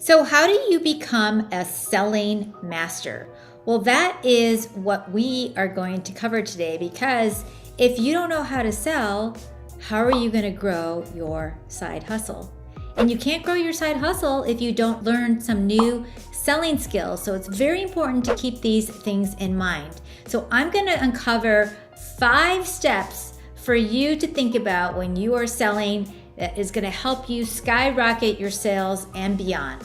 So how do you become a selling master? Well, that is what we are going to cover today, because if you don't know how to sell, how are you going to grow your side hustle? And you can't grow your side hustle if you don't learn some new selling skills. So it's very important to keep these things in mind. So I'm going to uncover 5 steps for you to think about when you are selling that is going to help you skyrocket your sales and beyond.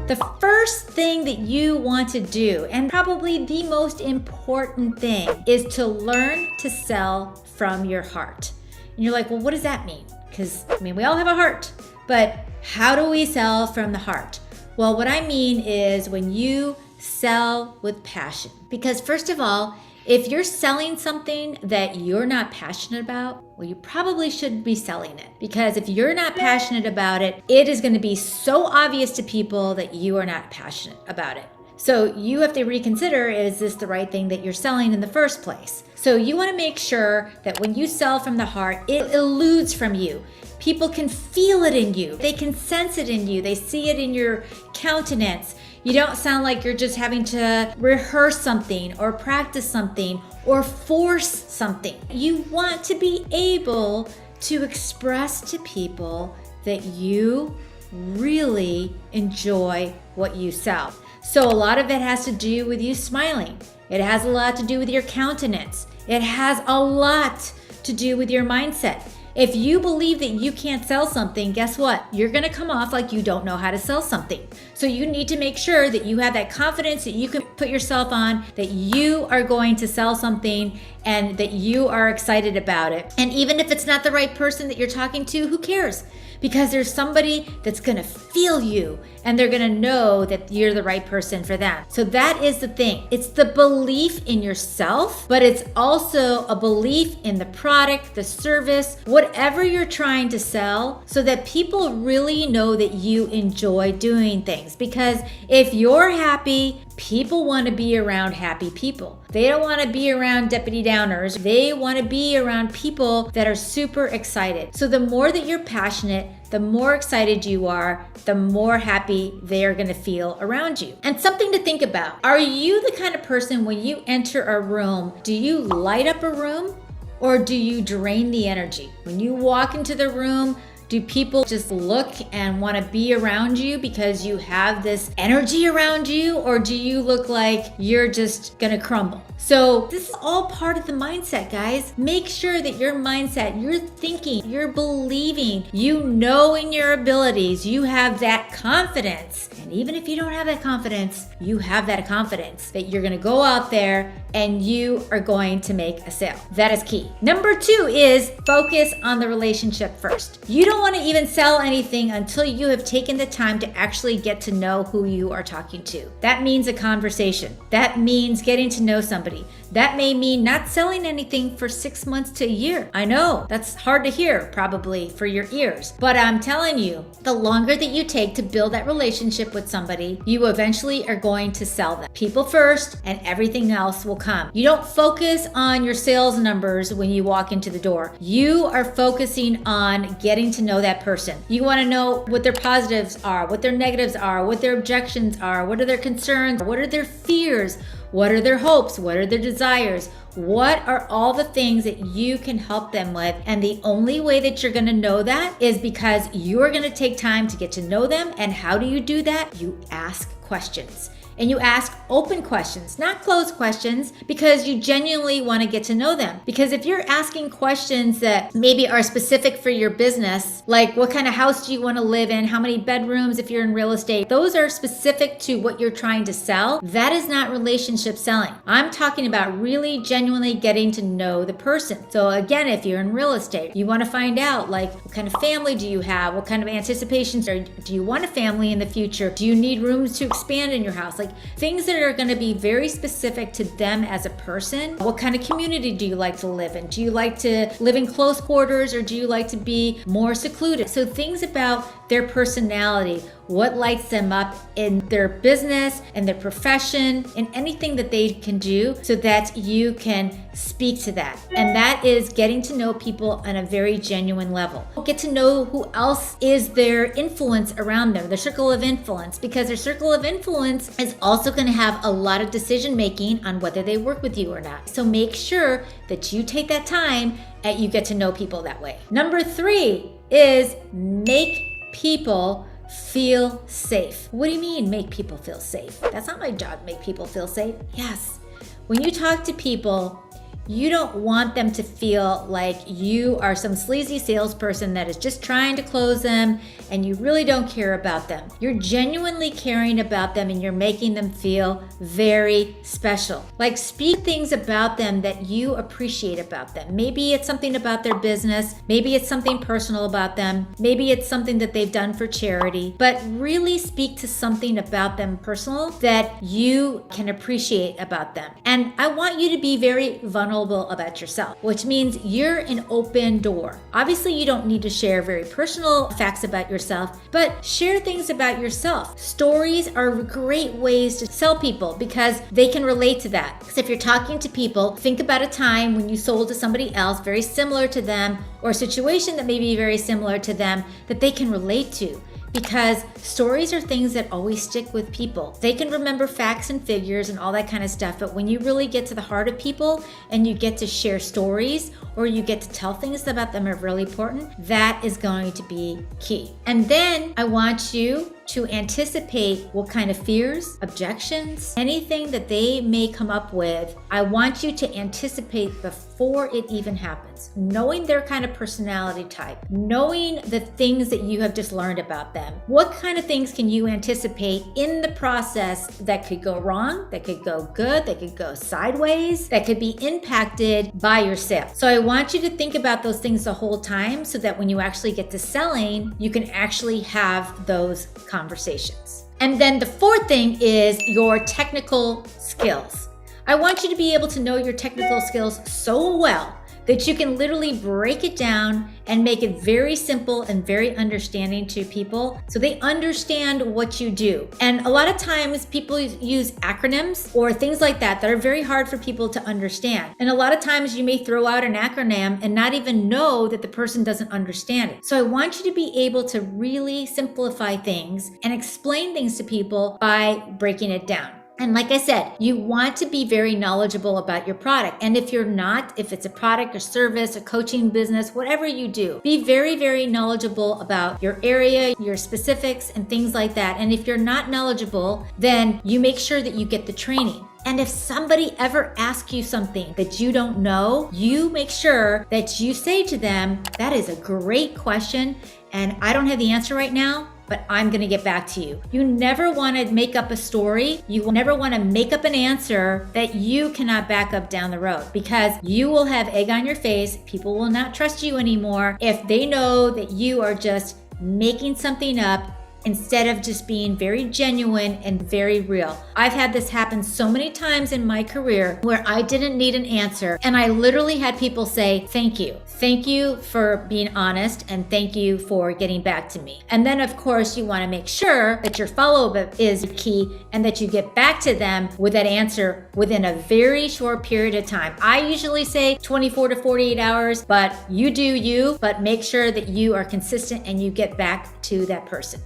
The first thing that you want to do, and probably the most important thing, is to learn to sell from your heart. And you're like, well, what does that mean? Because, we all have a heart, but how do we sell from the heart? Well, what I mean is when you sell with passion. Because first of all, if you're selling something that you're not passionate about, well, you probably shouldn't be selling it. Because if you're not passionate about it, it is going to be so obvious to people that you are not passionate about it. So you have to reconsider, is this the right thing that you're selling in the first place? So you want to make sure that when you sell from the heart, it eludes from you. People can feel it in you. They can sense it in you. They see it in your countenance. You don't sound like you're just having to rehearse something or practice something or force something. You want to be able to express to people that you really enjoy what you sell. So a lot of it has to do with you smiling. It has a lot to do with your countenance. It has a lot to do with your mindset. If you believe that you can't sell something, guess what? You're going to come off like you don't know how to sell something. So you need to make sure that you have that confidence that you can put yourself on, that you are going to sell something and that you are excited about it. And even if it's not the right person that you're talking to, who cares? Because there's somebody that's going to feel you and they're going to know that you're the right person for them. So that is the thing. It's the belief in yourself, but it's also a belief in the product, the service, whatever you're trying to sell, so that people really know that you enjoy doing things. Because if you're happy, people want to be around happy people. They don't want to be around Debbie Downers. They want to be around people that are super excited. So the more that you're passionate, the more excited you are, the more happy they are going to feel around you. And something to think about. Are you the kind of person, when you enter a room, do you light up a room or do you drain the energy? When you walk into the room, do people just look and want to be around you because you have this energy around you? Or do you look like you're just going to crumble? So this is all part of the mindset, guys. Make sure that your mindset, you're thinking, you're believing, you know in your abilities, you have that confidence. And even if you don't have that confidence, you have that confidence that you're going to go out there and you are going to make a sale. That is key. Number 2 is focus on the relationship first. You don't want to even sell anything until you have taken the time to actually get to know who you are talking to. That means a conversation. That means getting to know somebody. That may mean not selling anything for 6 months to a year. I know that's hard to hear probably for your ears, but I'm telling you, the longer that you take to build that relationship with somebody, you eventually are going to sell them. People first and everything else will come. You don't focus on your sales numbers when you walk into the door. You are focusing on getting to know that person. You want to know what their positives are, what their negatives are, what their objections are, what are their concerns, what are their fears, what are their hopes, what are their desires, what are all the things that you can help them with. And the only way that you're going to know that is because you're going to take time to get to know them. And how do you do that? You ask questions. And you ask open questions, not closed questions, because you genuinely want to get to know them. Because if you're asking questions that maybe are specific for your business, like what kind of house do you want to live in, how many bedrooms if you're in real estate, those are specific to what you're trying to sell. That is not relationship selling. I'm talking about really genuinely getting to know the person. So again, if you're in real estate, you want to find out like what kind of family do you have? What kind of anticipations do you want a family in the future? Do you need rooms to expand in your house? Like things that are going to be very specific to them as a person. What kind of community do you like to live in? Do you like to live in close quarters or do you like to be more secluded? So things about their personality. what lights them up in their business and their profession and anything that they can do so that you can speak to that. And that is getting to know people on a very genuine level. Get to know who else is their influence around them, their circle of influence, because their circle of influence is also going to have a lot of decision making on whether they work with you or not. So make sure that you take that time and you get to know people that way. Number 3 is make people feel safe. What do you mean make people feel safe? That's not my job, make people feel safe. Yes. When you talk to people, you don't want them to feel like you are some sleazy salesperson that is just trying to close them and you really don't care about them. You're genuinely caring about them and you're making them feel very special. Like, speak things about them that you appreciate about them. Maybe it's something about their business. Maybe it's something personal about them. Maybe it's something that they've done for charity. But really speak to something about them personal that you can appreciate about them. And I want you to be very vulnerable about yourself, which means you're an open door. Obviously, you don't need to share very personal facts about yourself, but share things about yourself. Stories are great ways to sell people because they can relate to that. Because if you're talking to people, think about a time when you sold to somebody else very similar to them, or a situation that may be very similar to them that they can relate to. Because stories are things that always stick with people. They can remember facts and figures and all that kind of stuff, but when you really get to the heart of people and you get to share stories or you get to tell things about them are really important, that is going to be key. And then I want you to anticipate what kind of fears, objections, anything that they may come up with. I want you to anticipate before it even happens, knowing their kind of personality type, knowing the things that you have just learned about them. What kind of things can you anticipate in the process that could go wrong, that could go good, that could go sideways, that could be impacted by your sale? So I want you to think about those things the whole time so that when you actually get to selling, you can actually have those conversations. And then the 4th thing is your technical skills. I want you to be able to know your technical skills so well that you can literally break it down and make it very simple and very understanding to people so they understand what you do. And a lot of times people use acronyms or things like that are very hard for people to understand. And a lot of times you may throw out an acronym and not even know that the person doesn't understand it. So I want you to be able to really simplify things and explain things to people by breaking it down. And like I said, you want to be very knowledgeable about your product. And if you're not, if it's a product or service, a coaching business, whatever you do, be very, very knowledgeable about your area, your specifics, and things like that. And if you're not knowledgeable, then you make sure that you get the training. And if somebody ever asks you something that you don't know, you make sure that you say to them, that is a great question, and I don't have the answer right now, but I'm gonna get back to you. You never wanna make up a story. You never wanna make up an answer that you cannot back up down the road, because you will have egg on your face. People will not trust you anymore if they know that you are just making something up instead of just being very genuine and very real. I've had this happen so many times in my career where I didn't need an answer, and I literally had people say, thank you. Thank you for being honest, and thank you for getting back to me. And then of course you wanna make sure that your follow-up is key and that you get back to them with that answer within a very short period of time. I usually say 24 to 48 hours, but you do you, but make sure that you are consistent and you get back to that person.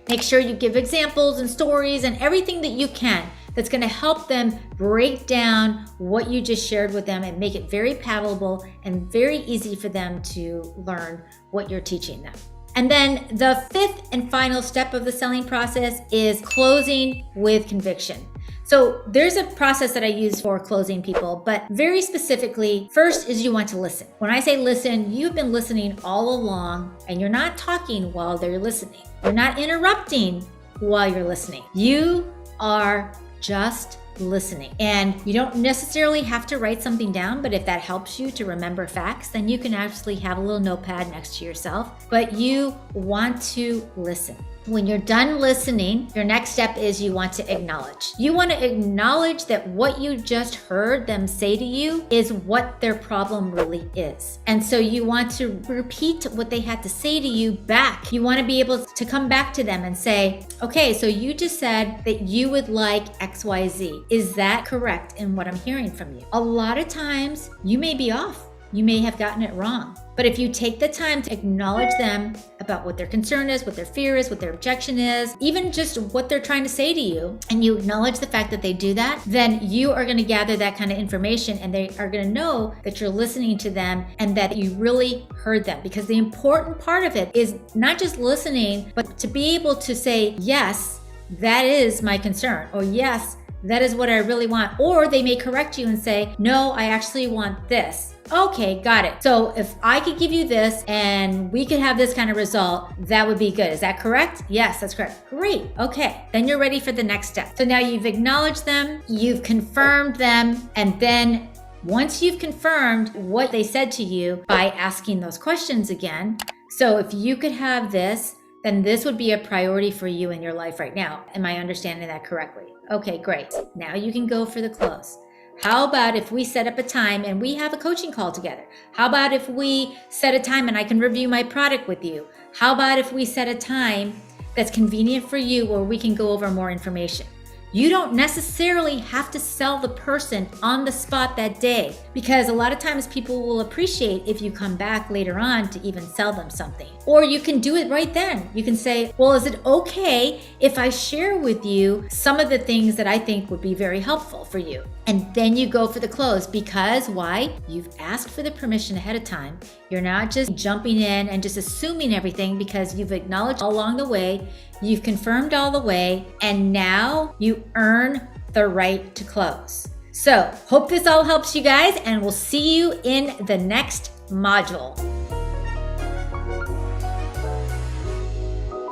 Make sure you give examples and stories and everything that you can that's going to help them break down what you just shared with them and make it very palatable and very easy for them to learn what you're teaching them. And then the 5th and final step of the selling process is closing with conviction. So there's a process that I use for closing people, but very specifically, first is you want to listen. When I say listen, you've been listening all along and you're not talking while they're listening. You're not interrupting while you're listening. You are just listening. And you don't necessarily have to write something down, but if that helps you to remember facts, then you can actually have a little notepad next to yourself. But you want to listen. When you're done listening, your next step is you want to acknowledge. You want to acknowledge that what you just heard them say to you is what their problem really is. And so you want to repeat what they had to say to you back. You want to be able to come back to them and say, okay, so you just said that you would like XYZ. Is that correct in what I'm hearing from you? A lot of times you may be off. You may have gotten it wrong. But if you take the time to acknowledge them about what their concern is, what their fear is, what their objection is, even just what they're trying to say to you, and you acknowledge the fact that they do that, then you are going to gather that kind of information and they are going to know that you're listening to them and that you really heard them. Because the important part of it is not just listening, but to be able to say, yes, that is my concern, or yes, that is what I really want. Or they may correct you and say, no, I actually want this. Okay, got it. So if I could give you this and we could have this kind of result, that would be good. Is that correct? Yes, that's correct. Great. Okay, then you're ready for the next step. So now you've acknowledged them, you've confirmed them, and then once you've confirmed what they said to you by asking those questions again, so if you could have this, then this would be a priority for you in your life right now. Am I understanding that correctly? Okay, great. Now you can go for the close. How about if we set up a time and we have a coaching call together? How about if we set a time and I can review my product with you? How about if we set a time that's convenient for you where we can go over more information? You don't necessarily have to sell the person on the spot that day, because a lot of times people will appreciate if you come back later on to even sell them something. Or you can do it right then. You can say, well, is it okay if I share with you some of the things that I think would be very helpful for you? And then you go for the close, because why? You've asked for the permission ahead of time. You're not just jumping in and just assuming everything, because you've acknowledged all along the way, you've confirmed all the way, and now you earn the right to close. So hope this all helps you guys, and we'll see you in the next module.